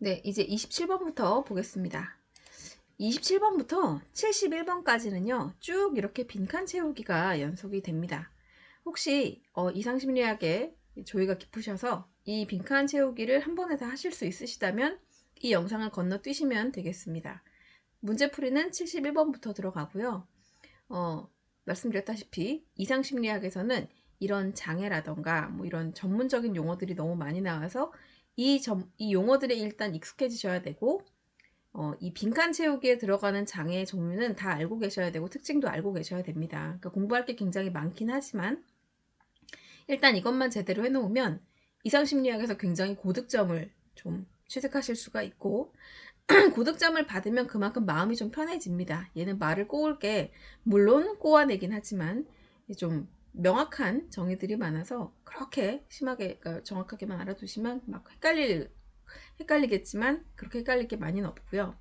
네, 이제 27번부터 보겠습니다. 27번부터 71번까지는요, 쭉 이렇게 빈칸 채우기가 연속이 됩니다. 혹시 이상심리학에 조예가 깊으셔서 이 빈칸 채우기를 한 번에 다 하실 수 있으시다면 이 영상을 건너뛰시면 되겠습니다. 문제풀이는 71번부터 들어가고요. 말씀드렸다시피 이상심리학에서는 이런 장애라던가 뭐 이런 전문적인 용어들이 너무 많이 나와서 이 용어들에 일단 익숙해지셔야 되고 이 빈칸 채우기에 들어가는 장애의 종류는 다 알고 계셔야 되고 특징도 알고 계셔야 됩니다. 그러니까 공부할 게 굉장히 많긴 하지만 일단 이것만 제대로 해놓으면 이상심리학에서 굉장히 고득점을 좀 취득하실 수가 있고 고득점을 받으면 그만큼 마음이 좀 편해집니다. 얘는 말을 꼬을 게 물론 꼬아내긴 하지만 좀 명확한 정의들이 많아서 그렇게 심하게 그러니까 정확하게만 알아두시면 막 헷갈리겠지만 그렇게 헷갈릴 게 많이는 없고요.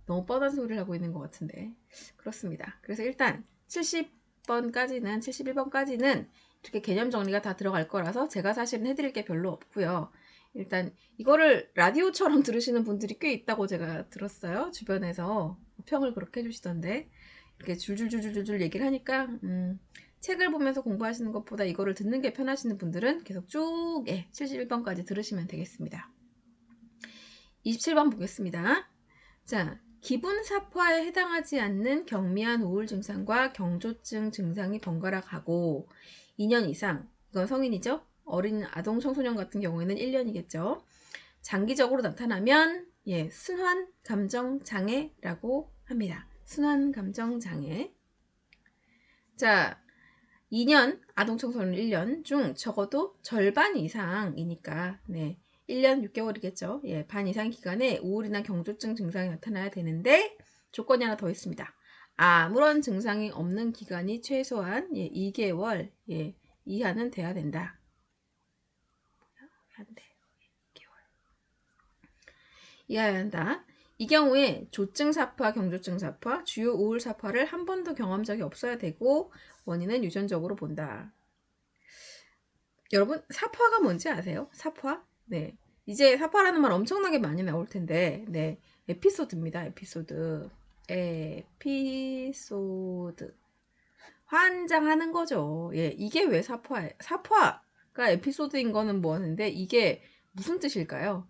너무 뻔한 소리를 하고 있는 것 같은데 그렇습니다. 그래서 일단 70번까지는 71번까지는 이렇게 개념 정리가 다 들어갈 거라서 제가 사실은 해드릴 게 별로 없고요. 일단 이거를 라디오처럼 들으시는 분들이 꽤 있다고 제가 들었어요. 주변에서 평을 그렇게 해주시던데 이렇게 줄줄줄줄줄 얘기를 하니까 책을 보면서 공부하시는 것보다 이거를 듣는 게 편하시는 분들은 계속 쭉 71번까지 들으시면 되겠습니다. 27번 보겠습니다. 자, 기분 사포에 해당하지 않는 경미한 우울 증상과 경조증 증상이 번갈아 가고 2년 이상, 이건 성인이죠? 어린 아동 청소년 같은 경우에는 1년이겠죠. 장기적으로 나타나면 순환 감정 장애라고 합니다. 순환 감정 장애. 자, 2년 아동 청소년 1년 중 적어도 절반 이상이니까 1년 6개월이겠죠. 반 이상 기간에 우울이나 경조증 증상이 나타나야 되는데 조건이 하나 더 있습니다. 아무런 증상이 없는 기간이 최소한 2개월 이하는 돼야 된다. 이해해야 한다. 이 경우에 조증 사포와 경조증 사포와 주요 우울 사포를 한 번도 경험 적이 없어야 되고 원인은 유전적으로 본다. 여러분 사포화가 뭔지 아세요? 사포화? 네. 이제 사포화라는 말 엄청나게 많이 나올 텐데 에피소드입니다. 에피소드. 환장하는 거죠. 이게 왜 사포화예요? 사포화가 에피소드인 거는 뭐하는데 이게 무슨 뜻일까요?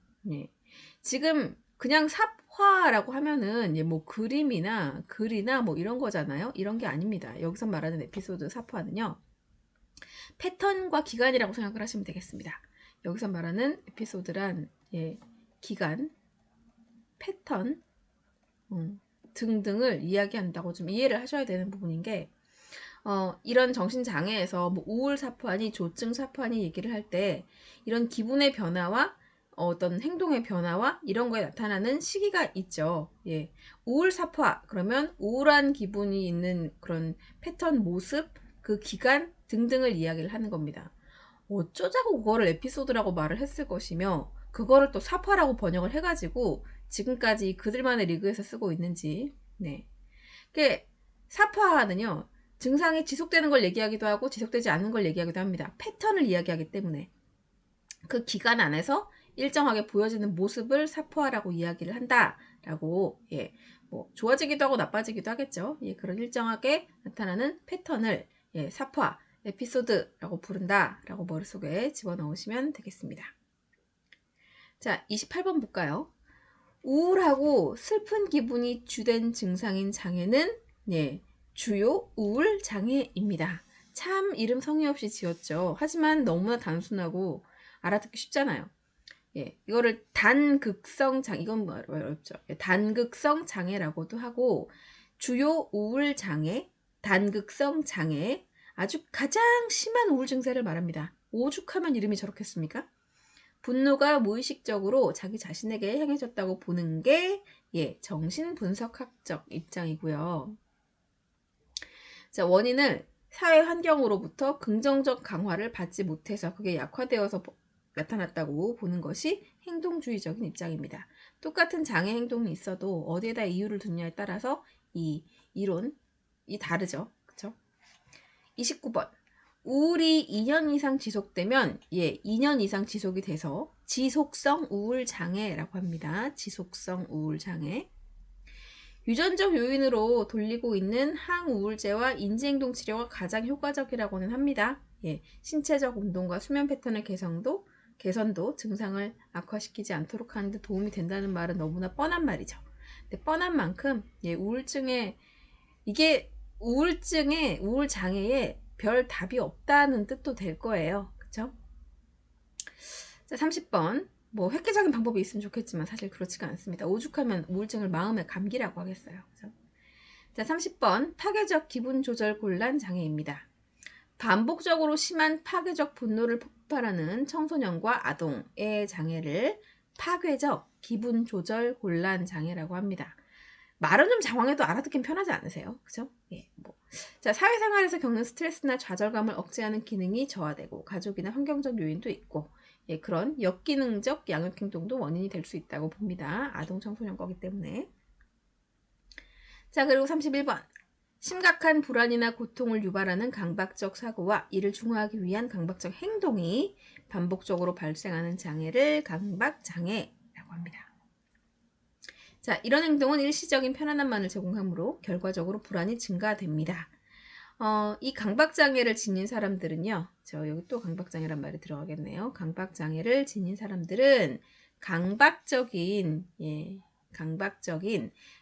지금 그냥 삽화라고 하면은 뭐 그림이나 글이나 뭐 이런 거잖아요. 이런 게 아닙니다. 여기서 말하는 에피소드 삽화는요. 패턴과 기간이라고 생각을 하시면 되겠습니다. 여기서 말하는 에피소드란 기간, 패턴 등등을 이야기한다고 좀 이해를 하셔야 되는 부분인 게 이런 정신장애에서 뭐 우울 사포하니 조증 사포하니 얘기를 할 때 이런 기분의 변화와 어떤 행동의 변화와 이런 거에 나타나는 시기가 있죠. 우울 사포화 그러면 우울한 기분이 있는 그런 패턴 모습 그 기간 등등을 이야기를 하는 겁니다. 어쩌자고 그거를 에피소드라고 말을 했을 것이며 그거를 또 사파라고 번역을 해가지고 지금까지 그들만의 리그에서 쓰고 있는지 사파는요 증상이 지속되는 걸 얘기하기도 하고 지속되지 않는 걸 얘기하기도 합니다. 패턴을 이야기하기 때문에 그 기간 안에서 일정하게 보여지는 모습을 사포화라고 이야기를 한다라고 뭐 좋아지기도 하고 나빠지기도 하겠죠. 그런 일정하게 나타나는 패턴을 사포화 에피소드라고 부른다라고 머릿속에 집어넣으시면 되겠습니다. 자, 28번 볼까요? 우울하고 슬픈 기분이 주된 증상인 장애는 주요 우울 장애입니다. 참 이름 성의 없이 지었죠. 하지만 너무나 단순하고 알아듣기 쉽잖아요. 이거를 단극성 장애, 이건 뭐 어렵죠. 단극성 장애라고도 하고 주요 우울 장애, 단극성 장애, 아주 가장 심한 우울 증세를 말합니다. 오죽하면 이름이 저렇겠습니까? 분노가 무의식적으로 자기 자신에게 향해졌다고 보는 게 정신분석학적 입장이고요. 자, 원인을 사회 환경으로부터 긍정적 강화를 받지 못해서 그게 약화되어서 나타났다고 보는 것이 행동주의적인 입장입니다. 똑같은 장애 행동이 있어도 어디에다 이유를 두느냐에 따라서 이 이론이 다르죠. 그쵸? 29번. 우울이 2년 이상 지속되면 2년 이상 지속이 돼서 지속성 우울 장애라고 합니다. 지속성 우울 장애. 유전적 요인으로 돌리고 있는 항우울제와 인지행동 치료가 가장 효과적이라고는 합니다. 신체적 운동과 수면 패턴의 개선도 증상을 악화시키지 않도록 하는 데 도움이 된다는 말은 너무나 뻔한 말이죠. 근데 뻔한 만큼 우울 장애에 별 답이 없다는 뜻도 될 거예요. 그쵸? 자, 30번. 뭐 획기적인 방법이 있으면 좋겠지만 사실 그렇지가 않습니다. 오죽하면 우울증을 마음의 감기라고 하겠어요. 그죠? 자, 30번. 파괴적 기분 조절 곤란 장애입니다. 반복적으로 심한 파괴적 분노를 폭발하는 청소년과 아동의 장애를 파괴적 기분 조절 곤란 장애라고 합니다. 말은 좀 장황해도 알아듣긴 편하지 않으세요? 그죠? 자, 사회생활에서 겪는 스트레스나 좌절감을 억제하는 기능이 저하되고 가족이나 환경적 요인도 있고 그런 역기능적 양육행동도 원인이 될 수 있다고 봅니다. 아동 청소년 거기 때문에. 자, 그리고 31번. 심각한 불안이나 고통을 유발하는 강박적 사고와 이를 중화하기 위한 강박적 행동이 반복적으로 발생하는 장애를 강박장애라고 합니다. 자, 이런 행동은 일시적인 편안함만을 제공하므로 결과적으로 불안이 증가됩니다. 이 강박장애를 지닌 사람들은요, 여기 또 강박장애란 말이 들어가겠네요. 강박장애를 지닌 사람들은 강박적인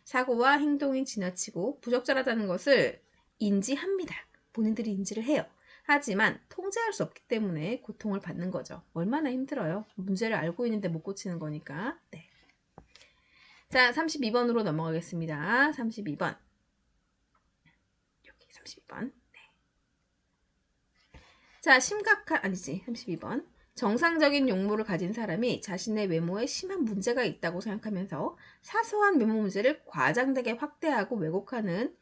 사고와 행동이 지나치고 부적절하다는 것을 인지합니다. 본인들이 인지를 해요. 하지만 통제할 수 없기 때문에 고통을 받는 거죠. 얼마나 힘들어요. 문제를 알고 있는데 못 고치는 거니까. 네. 자, 32번으로 넘어가겠습니다. 32번. 여기 32번. 네. 자, 32번. 정상적인 용모를 가진 사람이 자신의 외모에 심한 문제가 있다고 생각하면서 사소한 외모 문제를 과장되게 확대하고 왜곡하는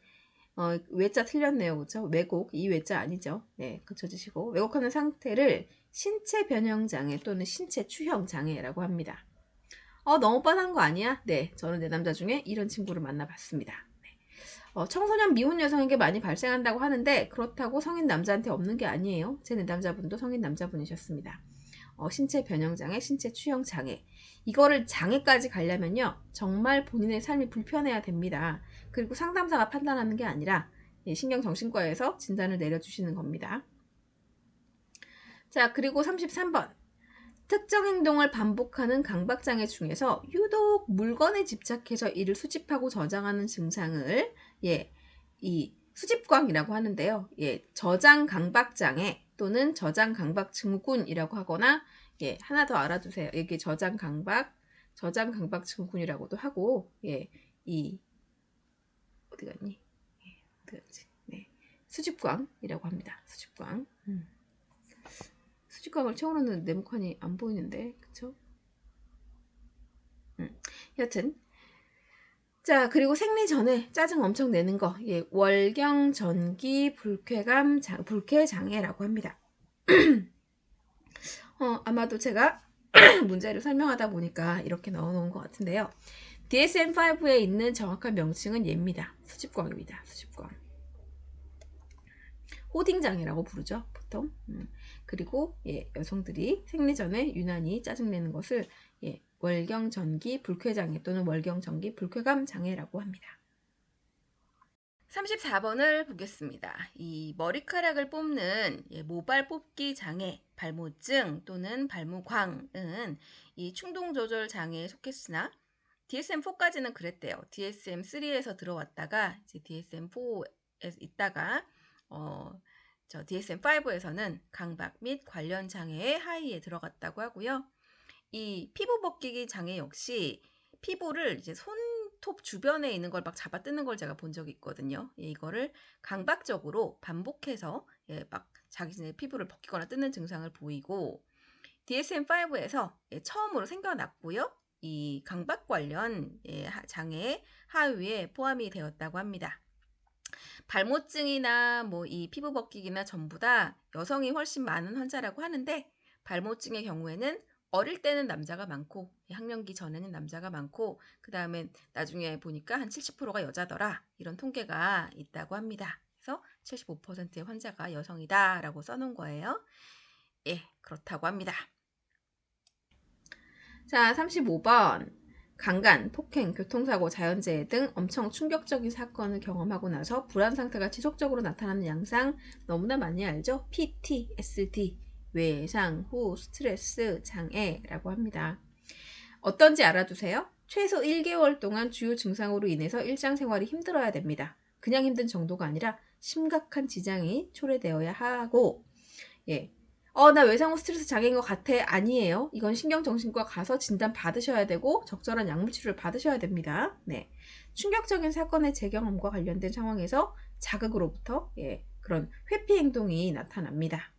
외자 틀렸네요. 그렇죠? 왜곡, 이 외자 아니죠. 네, 그쳐주시고 왜곡하는 상태를 신체 변형 장애 또는 신체 추형 장애라고 합니다. 너무 뻔한 거 아니야? 네, 저는 내 남자 중에 이런 친구를 만나봤습니다. 네. 청소년 미혼 여성에게 많이 발생한다고 하는데 그렇다고 성인 남자한테 없는 게 아니에요. 제 내 남자분도 성인 남자분이셨습니다. 신체 변형장애, 신체 추형장애. 이거를 장애까지 가려면요. 정말 본인의 삶이 불편해야 됩니다. 그리고 상담사가 판단하는 게 아니라 신경정신과에서 진단을 내려주시는 겁니다. 자, 그리고 33번. 특정 행동을 반복하는 강박장애 중에서 유독 물건에 집착해서 이를 수집하고 저장하는 증상을 이 수집광이라고 하는데요. 저장 강박장애 또는 저장 강박 증후군이라고 하거나 하나 더 알아두세요. 이게 저장 강박 증후군이라고도 하고 이 어디 갔니? 어디 갔지? 네. 수집광이라고 합니다. 수집광. 수직광을 채워놓는 네모칸이 안 보이는데, 그쵸? 여튼. 자, 그리고 생리 전에 짜증 엄청 내는 거, 월경, 전기, 불쾌장애라고 합니다. 아마도 제가 문제를 설명하다 보니까 이렇게 넣어놓은 것 같은데요. DSM-5에 있는 정확한 명칭은 얘입니다. 수집광입니다. 수집광. 호딩장애라고 부르죠, 보통. 그리고 여성들이 생리 전에 유난히 짜증내는 것을 월경 전기 불쾌장애 또는 월경 전기 불쾌감 장애라고 합니다. 34번을 보겠습니다. 이 머리카락을 뽑는 모발 뽑기 장애, 발모증 또는 발모광은 이 충동 조절 장애에 속했으나 DSM-4까지는 그랬대요. DSM-3에서 들어왔다가 이제 DSM-4에 있다가 DSM-5에서는 강박 및 관련 장애의 하위에 들어갔다고 하고요. 이 피부 벗기기 장애 역시 피부를 이제 손톱 주변에 있는 걸 막 잡아 뜯는 걸 제가 본 적이 있거든요. 이거를 강박적으로 반복해서 막 자기의 피부를 벗기거나 뜯는 증상을 보이고 DSM-5에서 처음으로 생겨났고요. 이 강박 관련 장애 하위에 포함이 되었다고 합니다. 발모증이나 뭐 이 피부 벗기기나 전부 다 여성이 훨씬 많은 환자라고 하는데 발모증의 경우에는 어릴 때는 남자가 많고 학령기 전에는 남자가 많고 그 다음에 나중에 보니까 한 70%가 여자더라 이런 통계가 있다고 합니다. 그래서 75%의 환자가 여성이다라고 써놓은 거예요. 예, 그렇다고 합니다. 자, 35번. 강간, 폭행, 교통사고, 자연재해 등 엄청 충격적인 사건을 경험하고 나서 불안 상태가 지속적으로 나타나는 양상 너무나 많이 알죠? PTSD, 외상 후 스트레스 장애라고 합니다. 어떤지 알아두세요. 최소 1개월 동안 주요 증상으로 인해서 일상생활이 힘들어야 됩니다. 그냥 힘든 정도가 아니라 심각한 지장이 초래되어야 하고, 예. 나 외상 후 스트레스 장애인 것 같아. 아니에요. 이건 신경정신과 가서 진단 받으셔야 되고 적절한 약물 치료를 받으셔야 됩니다. 네. 충격적인 사건의 재경험과 관련된 상황에서 자극으로부터 그런 회피 행동이 나타납니다.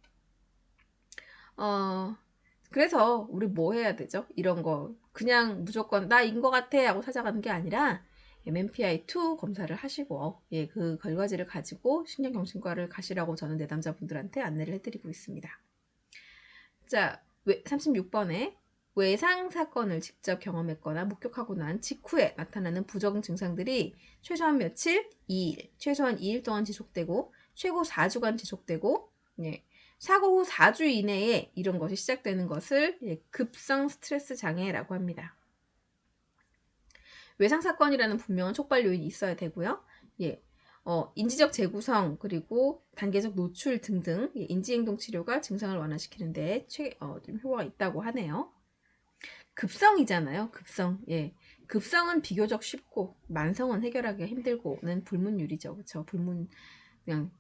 그래서 우리 뭐 해야 되죠? 이런 거 그냥 무조건 나인 것 같아 하고 찾아가는 게 아니라 MMPI-2 검사를 하시고 그 결과지를 가지고 신경정신과를 가시라고 저는 내담자분들한테 안내를 해드리고 있습니다. 자, 36번에 외상 사건을 직접 경험했거나 목격하고 난 직후에 나타나는 부정 증상들이 최소한 며칠, 2일, 최소한 2일 동안 지속되고 최고 4주간 지속되고 사고 후 4주 이내에 이런 것이 시작되는 것을 급성 스트레스 장애라고 합니다. 외상 사건이라는 분명한 촉발 요인이 있어야 되고요. 인지적 재구성 그리고 단계적 노출 등등 인지행동 치료가 증상을 완화시키는데 좀 효과가 있다고 하네요. 급성이잖아요. 급성. 급성은 비교적 쉽고 만성은 해결하기가 힘들고는 불문율이죠. 그렇죠? 불문 그냥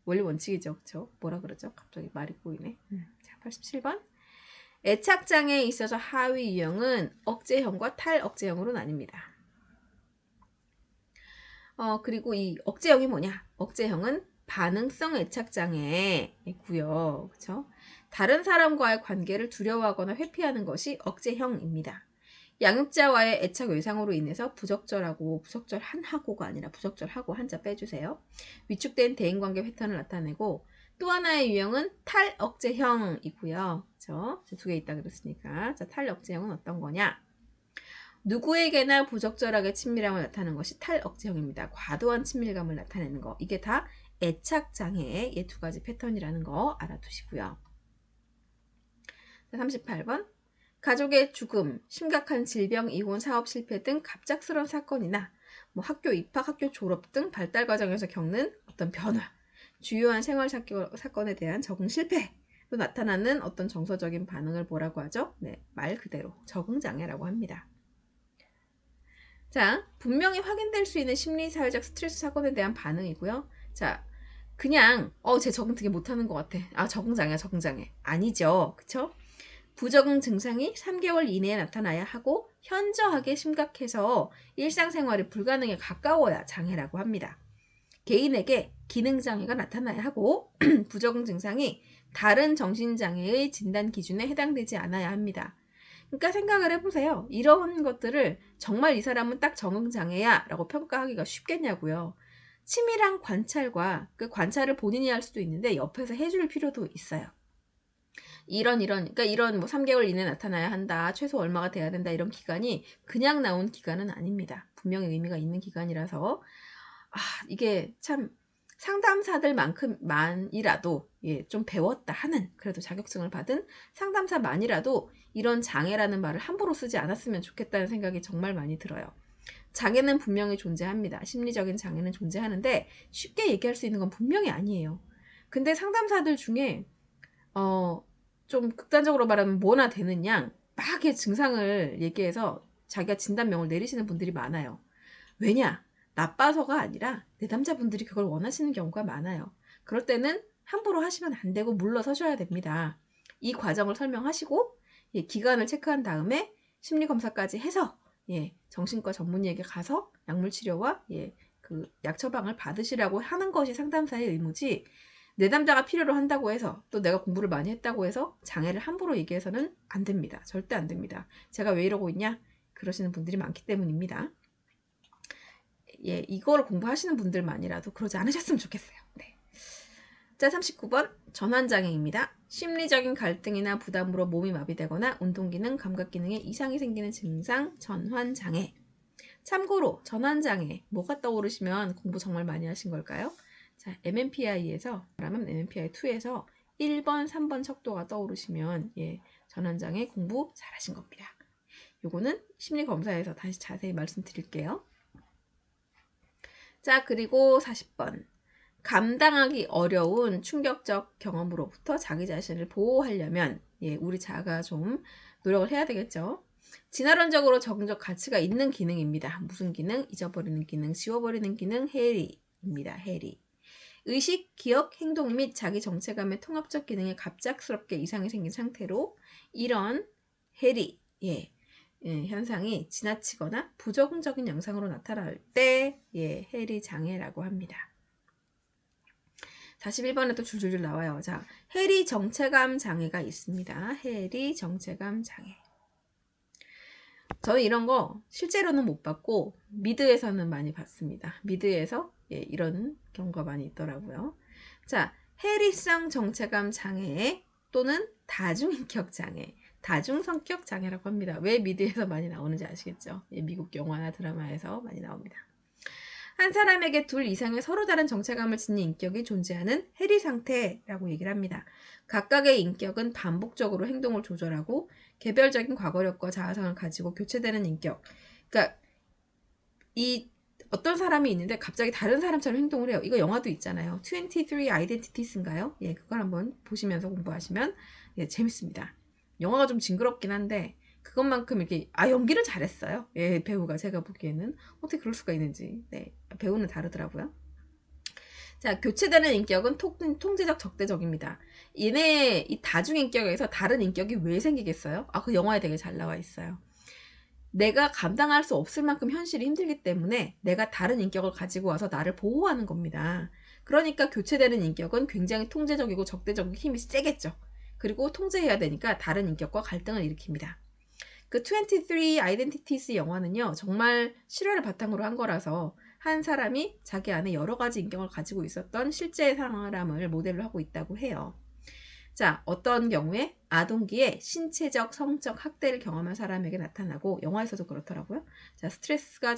원리 원칙이죠. 그렇죠? 뭐라 그러죠? 갑자기 말이 꼬이네. 자, 87번. 애착장애에 있어서 하위 유형은 억제형과 탈억제형으로 나뉩니다. 그리고 이 억제형이 뭐냐? 억제형은 반응성 애착장애이고요. 그렇죠? 다른 사람과의 관계를 두려워하거나 회피하는 것이 억제형입니다. 양육자와의 애착 외상으로 인해서 부적절하고가 아니라 부적절하고 한자 빼주세요. 위축된 대인관계 패턴을 나타내고 또 하나의 유형은 탈억제형이고요. 그렇죠? 두 개 있다 그랬으니까 자, 탈억제형은 어떤 거냐? 누구에게나 부적절하게 친밀함을 나타내는 것이 탈억제형입니다. 과도한 친밀감을 나타내는 거. 이게 다 애착장애의 두 가지 패턴이라는 거 알아두시고요. 38번. 가족의 죽음, 심각한 질병, 이혼, 사업 실패 등 갑작스러운 사건이나 학교 입학, 학교 졸업 등 발달 과정에서 겪는 어떤 변화, 주요한 생활 사건에 대한 적응 실패로 나타나는 어떤 정서적인 반응을 뭐라고 하죠? 말 그대로 적응장애라고 합니다. 자, 분명히 확인될 수 있는 심리사회적 스트레스 사건에 대한 반응이고요. 자, 그냥 쟤 적응 되게 못하는 것 같아. 적응장애야, 적응장애. 아니죠. 그쵸? 부적응 증상이 3개월 이내에 나타나야 하고 현저하게 심각해서 일상생활이 불가능에 가까워야 장애라고 합니다. 개인에게 기능장애가 나타나야 하고 부적응 증상이 다른 정신장애의 진단 기준에 해당되지 않아야 합니다. 그러니까 생각을 해보세요. 이런 것들을 정말 이 사람은 딱 적응장애야 라고 평가하기가 쉽겠냐고요. 치밀한 관찰과 그 관찰을 본인이 할 수도 있는데 옆에서 해줄 필요도 있어요. 그러니까 이런 3개월 이내에 나타나야 한다. 최소 얼마가 돼야 된다. 이런 기간이 그냥 나온 기간은 아닙니다. 분명히 의미가 있는 기간이라서 이게 참 상담사들만큼만이라도 좀 배웠다 하는 그래도 자격증을 받은 상담사만이라도 이런 장애라는 말을 함부로 쓰지 않았으면 좋겠다는 생각이 정말 많이 들어요. 장애는 분명히 존재합니다. 심리적인 장애는 존재하는데 쉽게 얘기할 수 있는 건 분명히 아니에요. 근데 상담사들 중에 좀 극단적으로 말하면 뭐나 되는 양 막 증상을 얘기해서 자기가 진단명을 내리시는 분들이 많아요. 왜냐? 나빠서가 아니라 내담자분들이 그걸 원하시는 경우가 많아요. 그럴 때는 함부로 하시면 안 되고 물러서셔야 됩니다. 이 과정을 설명하시고 기간을 체크한 다음에 심리검사까지 해서 정신과 전문의에게 가서 약물 치료와 그 약 처방을 받으시라고 하는 것이 상담사의 의무지 내담자가 필요로 한다고 해서 또 내가 공부를 많이 했다고 해서 장애를 함부로 얘기해서는 안 됩니다. 절대 안 됩니다. 제가 왜 이러고 있냐? 그러시는 분들이 많기 때문입니다. 이걸 공부하시는 분들만이라도 그러지 않으셨으면 좋겠어요. 네. 자, 39번 전환장애입니다. 심리적인 갈등이나 부담으로 몸이 마비되거나 운동기능, 감각기능에 이상이 생기는 증상 전환장애. 참고로 전환장애 뭐가 떠오르시면 공부 정말 많이 하신 걸까요? 자, MMPI에서 그러면 MMPI2에서 1번, 3번 척도가 떠오르시면 예, 전환장애 공부 잘하신 겁니다. 요거는 심리검사에서 다시 자세히 말씀드릴게요. 자, 그리고 40번. 감당하기 어려운 충격적 경험으로부터 자기 자신을 보호하려면 예, 우리 자아가 좀 노력을 해야 되겠죠. 진화론적으로 정적 가치가 있는 기능입니다. 무슨 기능? 잊어버리는 기능, 지워버리는 기능, 해리입니다. 해리. 의식, 기억, 행동 및 자기 정체감의 통합적 기능에 갑작스럽게 이상이 생긴 상태로 이런 해리, 현상이 지나치거나 부정적인 양상으로 나타날 때 해리 장애라고 합니다. 41번에도 줄줄줄 나와요. 자, 해리 정체감 장애가 있습니다. 해리 정체감 장애. 저는 이런 거 실제로는 못 봤고 미드에서는 많이 봤습니다. 미드에서 이런 경우가 많이 있더라고요. 자, 해리성 정체감 장애 또는 다중인격 장애, 다중성격 장애라고 합니다. 왜 미드에서 많이 나오는지 아시겠죠? 미국 영화나 드라마에서 많이 나옵니다. 한 사람에게 둘 이상의 서로 다른 정체감을 지닌 인격이 존재하는 해리 상태라고 얘기를 합니다. 각각의 인격은 반복적으로 행동을 조절하고 개별적인 과거력과 자아성을 가지고 교체되는 인격. 그러니까 이 어떤 사람이 있는데 갑자기 다른 사람처럼 행동을 해요. 이거 영화도 있잖아요. 23 Identities인가요? 예, 그걸 한번 보시면서 공부하시면 재밌습니다. 영화가 좀 징그럽긴 한데 그것만큼 이렇게 연기를 잘했어요. 예, 배우가 제가 보기에는 어떻게 그럴 수가 있는지. 네, 배우는 다르더라고요. 자, 교체되는 인격은 통제적 적대적입니다. 얘네 이 다중인격에서 다른 인격이 왜 생기겠어요? 그 영화에 되게 잘 나와 있어요. 내가 감당할 수 없을 만큼 현실이 힘들기 때문에 내가 다른 인격을 가지고 와서 나를 보호하는 겁니다. 그러니까 교체되는 인격은 굉장히 통제적이고 적대적이고 힘이 세겠죠. 그리고 통제해야 되니까 다른 인격과 갈등을 일으킵니다. 그 23 Identities 영화는요, 정말 실화를 바탕으로 한 거라서 한 사람이 자기 안에 여러 가지 인격을 가지고 있었던 실제 사람을 모델로 하고 있다고 해요. 자, 어떤 경우에 아동기에 신체적, 성적 학대를 경험한 사람에게 나타나고 영화에서도 그렇더라고요. 자, 스트레스가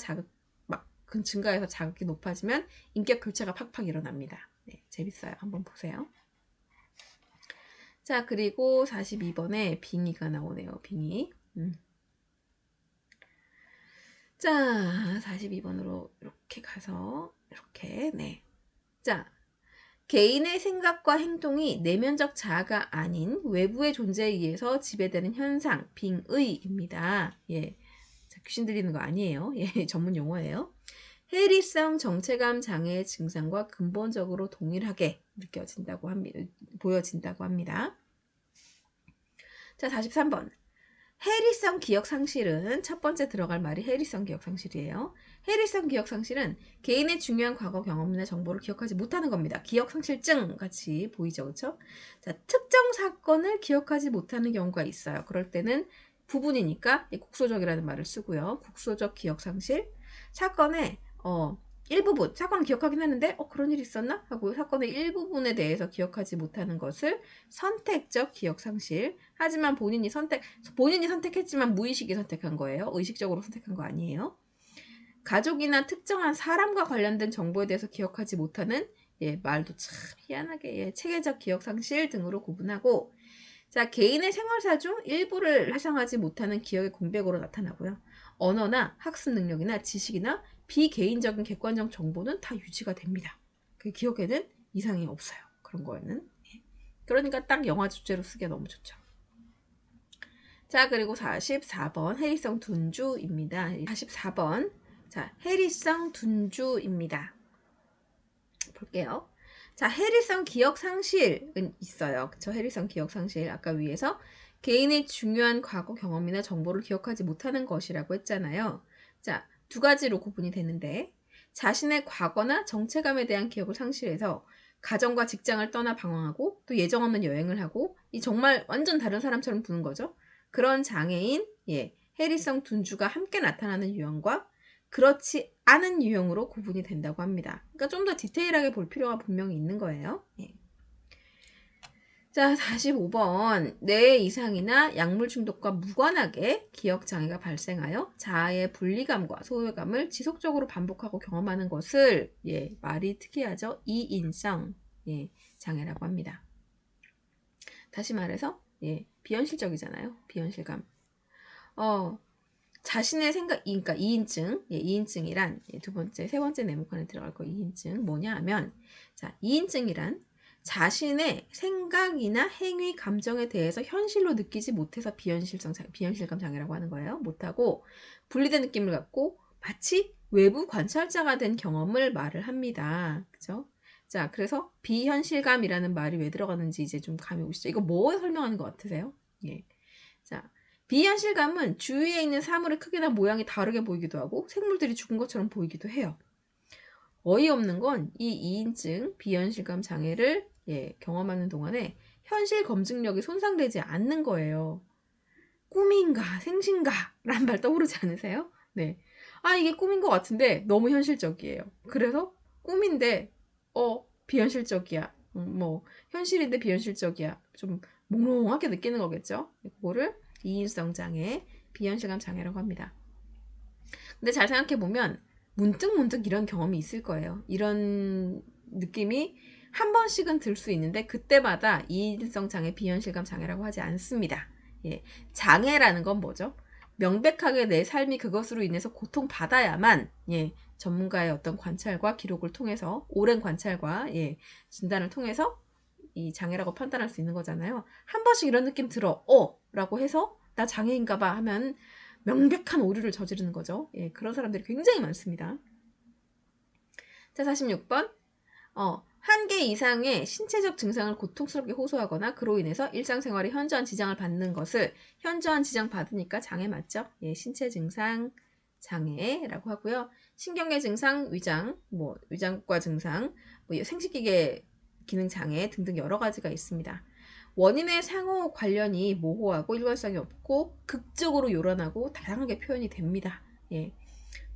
증가해서 자극이 높아지면 인격 교체가 팍팍 일어납니다. 네, 재밌어요. 한번 보세요. 자, 그리고 42번에 빙의가 나오네요. 빙의. 자, 42번으로 이렇게 가서 이렇게 네. 자, 개인의 생각과 행동이 내면적 자아가 아닌 외부의 존재에 의해서 지배되는 현상, 빙의입니다. 예. 자, 귀신 들리는 거 아니에요. 예, 전문 용어예요. 해리성 정체감 장애의 증상과 근본적으로 동일하게 느껴진다고 합니다. 보여진다고 합니다. 자, 43번. 해리성 기억 상실은 첫 번째 들어갈 말이 해리성 기억 상실이에요. 해리성 기억 상실은 개인의 중요한 과거 경험이나 정보를 기억하지 못하는 겁니다. 기억 상실증 같이 보이죠, 그렇죠? 자, 특정 사건을 기억하지 못하는 경우가 있어요. 그럴 때는 부분이니까 국소적이라는 말을 쓰고요. 국소적 기억 상실. 사건의 일부분, 사건을 기억하긴 하는데 그런 일이 있었나? 하고 사건의 일부분에 대해서 기억하지 못하는 것을 선택적 기억 상실. 하지만 본인이 선택했지만 무의식이 선택한 거예요. 의식적으로 선택한 거 아니에요. 가족이나 특정한 사람과 관련된 정보에 대해서 기억하지 못하는 말도 참 희한하게 체계적 기억 상실 등으로 구분하고, 자, 개인의 생활사 중 일부를 회상하지 못하는 기억의 공백으로 나타나고요. 언어나 학습 능력이나 지식이나 비개인적인 객관적 정보는 다 유지가 됩니다. 그 기억에는 이상이 없어요. 그런 거에는. 그러니까 딱 영화 주제로 쓰기가 너무 좋죠. 자, 그리고 44번 해리성 둔주입니다. 44번. 자, 해리성 둔주입니다. 볼게요. 자, 해리성 기억 상실은 있어요. 그쵸? 해리성 기억 상실. 아까 위에서 개인의 중요한 과거 경험이나 정보를 기억하지 못하는 것이라고 했잖아요. 자, 두 가지로 구분이 되는데, 자신의 과거나 정체감에 대한 기억을 상실해서 가정과 직장을 떠나 방황하고 또 예정 없는 여행을 하고 정말 완전 다른 사람처럼 구는 거죠. 그런 장애인, 해리성 둔주가 함께 나타나는 유형과 그렇지 않은 유형으로 구분이 된다고 합니다. 그러니까 좀 더 디테일하게 볼 필요가 분명히 있는 거예요. 자, 45번. 뇌 이상이나 약물 중독과 무관하게 기억 장애가 발생하여 자아의 분리감과 소외감을 지속적으로 반복하고 경험하는 것을 말이 특이하죠. 이인성 장애라고 합니다. 다시 말해서 비현실적이잖아요. 비현실감. 자신의 생각, 그러니까 이인증, 이인증이란 두 번째, 세 번째 네모칸에 들어갈 거 이인증 뭐냐 하면, 자, 이인증이란 자신의 생각이나 행위, 감정에 대해서 현실로 느끼지 못해서 비현실감 장애라고 하는 거예요. 못하고 분리된 느낌을 갖고 마치 외부 관찰자가 된 경험을 말을 합니다. 그죠? 자, 그래서 비현실감이라는 말이 왜 들어가는지 이제 좀 감이 오시죠? 이거 뭐 설명하는 것 같으세요? 자, 비현실감은 주위에 있는 사물의 크기나 모양이 다르게 보이기도 하고 생물들이 죽은 것처럼 보이기도 해요. 어이없는 건 이 이인증 비현실감 장애를 경험하는 동안에 현실 검증력이 손상되지 않는 거예요. 꿈인가 생신가 라는 말 떠오르지 않으세요? 네. 아, 이게 꿈인 것 같은데 너무 현실적이에요. 그래서 꿈인데 비현실적이야. 뭐 현실인데 비현실적이야. 좀 몽롱하게 느끼는 거겠죠. 그거를 이인성 장애, 비현실감 장애라고 합니다. 근데 잘 생각해보면 문득 이런 경험이 있을 거예요. 이런 느낌이 한 번씩은 들 수 있는데 그때마다 이인성 장애, 비현실감 장애라고 하지 않습니다. 장애라는 건 뭐죠? 명백하게 내 삶이 그것으로 인해서 고통받아야만 전문가의 어떤 관찰과 기록을 통해서 오랜 관찰과 진단을 통해서 이 장애라고 판단할 수 있는 거잖아요. 한 번씩 이런 느낌 들어. 라고 해서 나 장애인가 봐 하면 명백한 오류를 저지르는 거죠. 그런 사람들이 굉장히 많습니다. 자, 46번. 한 개 이상의 신체적 증상을 고통스럽게 호소하거나 그로 인해서 일상생활에 현저한 지장을 받는 것을 현저한 지장 받으니까 장애 맞죠? 신체 증상 장애라고 하고요. 신경계 증상, 위장과 증상, 생식기계 기능 장애 등등 여러 가지가 있습니다. 원인의 상호 관련이 모호하고 일관성이 없고 극적으로 요란하고 다양하게 표현이 됩니다.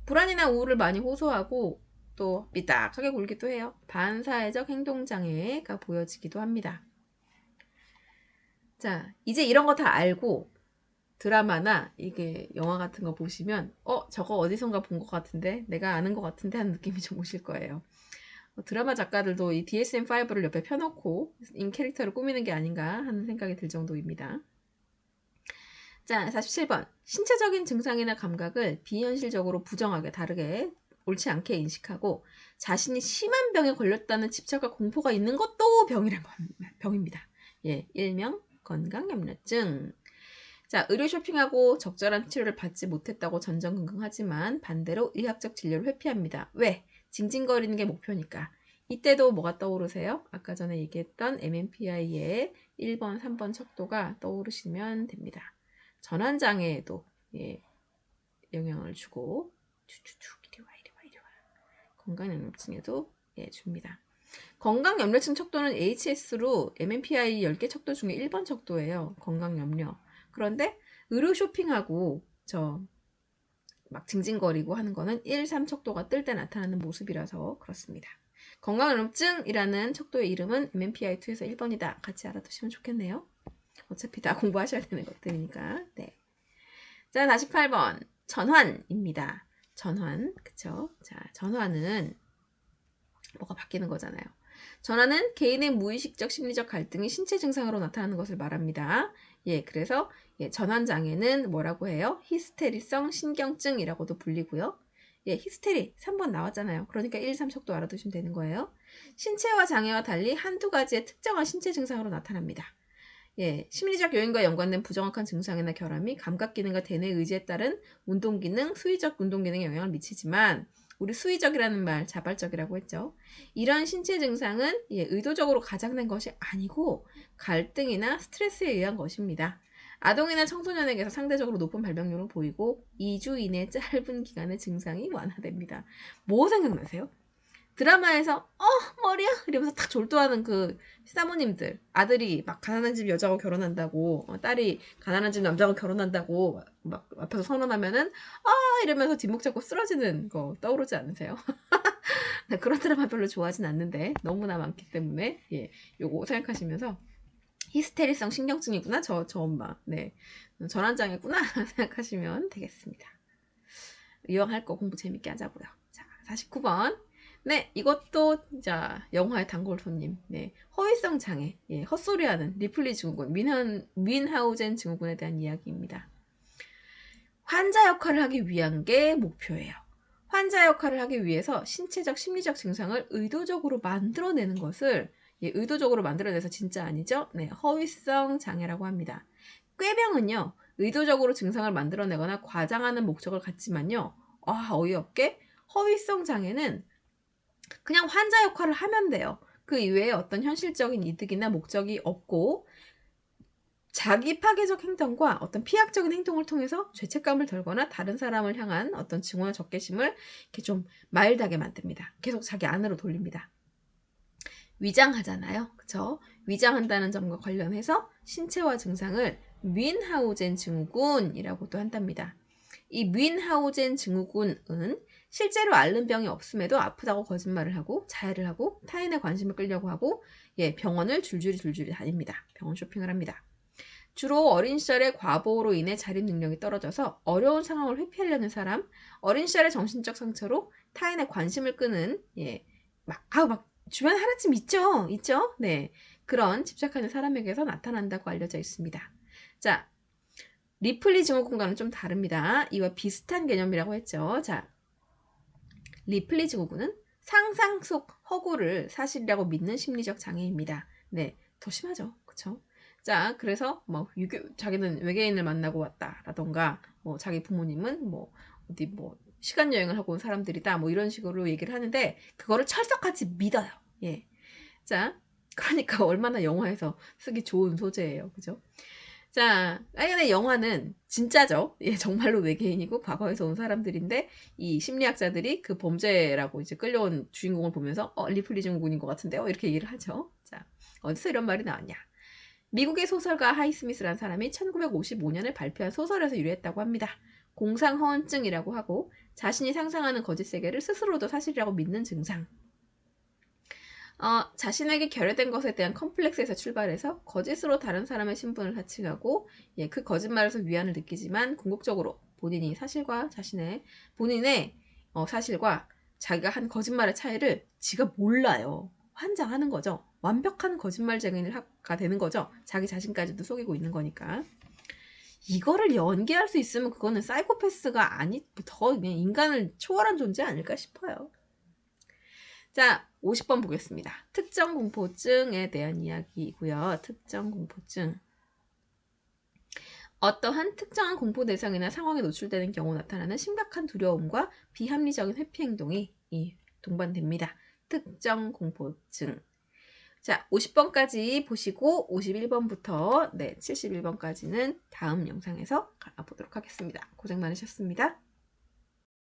불안이나 우울을 많이 호소하고 또 삐딱하게 굴기도 해요. 반사회적 행동장애가 보여지기도 합니다. 자, 이제 이런 거 다 알고 드라마나 이게 영화 같은 거 보시면 저거 어디선가 본 것 같은데 내가 아는 것 같은데 하는 느낌이 좀 오실 거예요. 드라마 작가들도 이 DSM-5를 옆에 펴놓고 인 캐릭터를 꾸미는 게 아닌가 하는 생각이 들 정도입니다. 자, 47번. 신체적인 증상이나 감각을 비현실적으로 부정하게 다르게 옳지 않게 인식하고 자신이 심한 병에 걸렸다는 집착과 공포가 있는 것도 병입니다. 일명 건강염려증. 자, 의료 쇼핑하고 적절한 치료를 받지 못했다고 전전긍긍하지만 반대로 의학적 진료를 회피합니다. 왜? 징징거리는 게 목표니까. 이때도 뭐가 떠오르세요? 아까 전에 얘기했던 MMPI의 1번, 3번 척도가 떠오르시면 됩니다. 전환장애에도 영향을 주고 이리 와. 건강염려증에도 줍니다. 건강염려증 척도는 HS로 MMPI 10개 척도 중에 1번 척도예요. 건강염려. 그런데 의료 쇼핑하고 막 징징거리고 하는 거는 1, 3 척도가 뜰 때 나타나는 모습이라서 그렇습니다. 건강염려증이라는 척도의 이름은 MMPI2에서 1번이다. 같이 알아두시면 좋겠네요. 어차피 다 공부하셔야 되는 것들이니까. 네. 자, 48번. 전환입니다. 전환. 그쵸? 자, 전환은 뭐가 바뀌는 거잖아요. 전환은 개인의 무의식적 심리적 갈등이 신체 증상으로 나타나는 것을 말합니다. 그래서 전환 장애는 뭐라고 해요? 히스테리성 신경증이라고도 불리고요. 히스테리 3번 나왔잖아요. 그러니까 1, 3 척도 알아두시면 되는 거예요. 신체와 장애와 달리 한두 가지의 특정한 신체 증상으로 나타납니다. 심리적 요인과 연관된 부정확한 증상이나 결함이 감각 기능과 대뇌 의지에 따른 운동 기능, 수의적 운동 기능에 영향을 미치지만 우리 수의적이라는 말, 자발적이라고 했죠. 이런 신체 증상은 의도적으로 가장된 것이 아니고 갈등이나 스트레스에 의한 것입니다. 아동이나 청소년에게서 상대적으로 높은 발병률을 보이고 2주 이내 짧은 기간의 증상이 완화됩니다. 뭐 생각나세요? 드라마에서 머리야 이러면서 딱 졸도하는 그 사모님들, 아들이 막 가난한 집 여자하고 결혼한다고, 딸이 가난한 집 남자하고 결혼한다고 막 앞에서 선언하면은 이러면서 뒷목 잡고 쓰러지는 거 떠오르지 않으세요? 그런 드라마 별로 좋아하진 않는데 너무나 많기 때문에 요거 생각하시면서 히스테리성 신경증이구나. 저 엄마. 네. 전환장애구나. 생각하시면 되겠습니다. 이왕할 거 공부 재밌게 하자고요. 자, 49번. 네, 이것도 자 영화의 단골 손님. 네, 허위성 장애, 예, 헛소리하는 리플리 증후군, 민하우젠 증후군에 대한 이야기입니다. 환자 역할을 하기 위한 게 목표예요. 환자 역할을 하기 위해서 신체적, 심리적 증상을 의도적으로 만들어내는 것을 의도적으로 만들어내서 진짜 아니죠? 네, 허위성 장애라고 합니다. 꾀병은요, 의도적으로 증상을 만들어내거나 과장하는 목적을 갖지만요, 어이없게 허위성 장애는 그냥 환자 역할을 하면 돼요. 그 이외에 어떤 현실적인 이득이나 목적이 없고 자기 파괴적 행동과 어떤 피약적인 행동을 통해서 죄책감을 덜거나 다른 사람을 향한 어떤 증오나 적개심을 이렇게 좀 마일드하게 만듭니다. 계속 자기 안으로 돌립니다. 위장하잖아요. 그쵸? 위장한다는 점과 관련해서 신체화 증상을 뮌하우젠 증후군이라고도 한답니다. 이 뮌하우젠 증후군은 실제로 앓는 병이 없음에도 아프다고 거짓말을 하고 자해를 하고 타인의 관심을 끌려고 하고 병원을 줄줄이 다닙니다. 병원 쇼핑을 합니다. 주로 어린 시절의 과보호로 인해 자립 능력이 떨어져서 어려운 상황을 회피하려는 사람, 어린 시절의 정신적 상처로 타인의 관심을 끄는 막 주변에 하나쯤 있죠? 네, 그런 집착하는 사람에게서 나타난다고 알려져 있습니다. 자, 리플리 증후군과는 좀 다릅니다. 이와 비슷한 개념이라고 했죠. 자, 리플리 증후군은 상상 속 허구를 사실이라고 믿는 심리적 장애입니다. 네, 더 심하죠. 그쵸? 자, 그래서 뭐 자기는 외계인을 만나고 왔다라던가 뭐 자기 부모님은 뭐 어디 뭐 시간 여행을 하고 온 사람들이다 뭐 이런 식으로 얘기를 하는데 그거를 철석같이 믿어요. 예. 자, 그러니까 얼마나 영화에서 쓰기 좋은 소재예요. 그죠? 자, 근데 영화는 진짜죠. 예, 정말로 외계인이고 과거에서 온 사람들인데 이 심리학자들이 그 범죄라고 이제 끌려온 주인공을 보면서 리플리 증후군인 것 같은데요. 이렇게 얘기를 하죠. 자, 어디서 이런 말이 나왔냐? 미국의 소설가 하이스미스라는 사람이 1955년에 발표한 소설에서 유래했다고 합니다. 공상허언증이라고 하고 자신이 상상하는 거짓 세계를 스스로도 사실이라고 믿는 증상. 자신에게 결여된 것에 대한 컴플렉스에서 출발해서 거짓으로 다른 사람의 신분을 사칭하고 그 거짓말에서 위안을 느끼지만 궁극적으로 본인의 사실과 자기가 한 거짓말의 차이를 지가 몰라요. 환장하는 거죠. 완벽한 거짓말쟁이가 되는 거죠. 자기 자신까지도 속이고 있는 거니까. 이거를 연기할 수 있으면 그거는 사이코패스가 더 그냥 인간을 초월한 존재 아닐까 싶어요. 자, 50번 보겠습니다. 특정 공포증에 대한 이야기이고요. 특정 공포증. 어떠한 특정한 공포 대상이나 상황에 노출되는 경우 나타나는 심각한 두려움과 비합리적인 회피 행동이 동반됩니다. 특정 공포증. 자, 50번까지 보시고 51번부터 71번까지는 다음 영상에서 알아보도록 하겠습니다. 고생 많으셨습니다.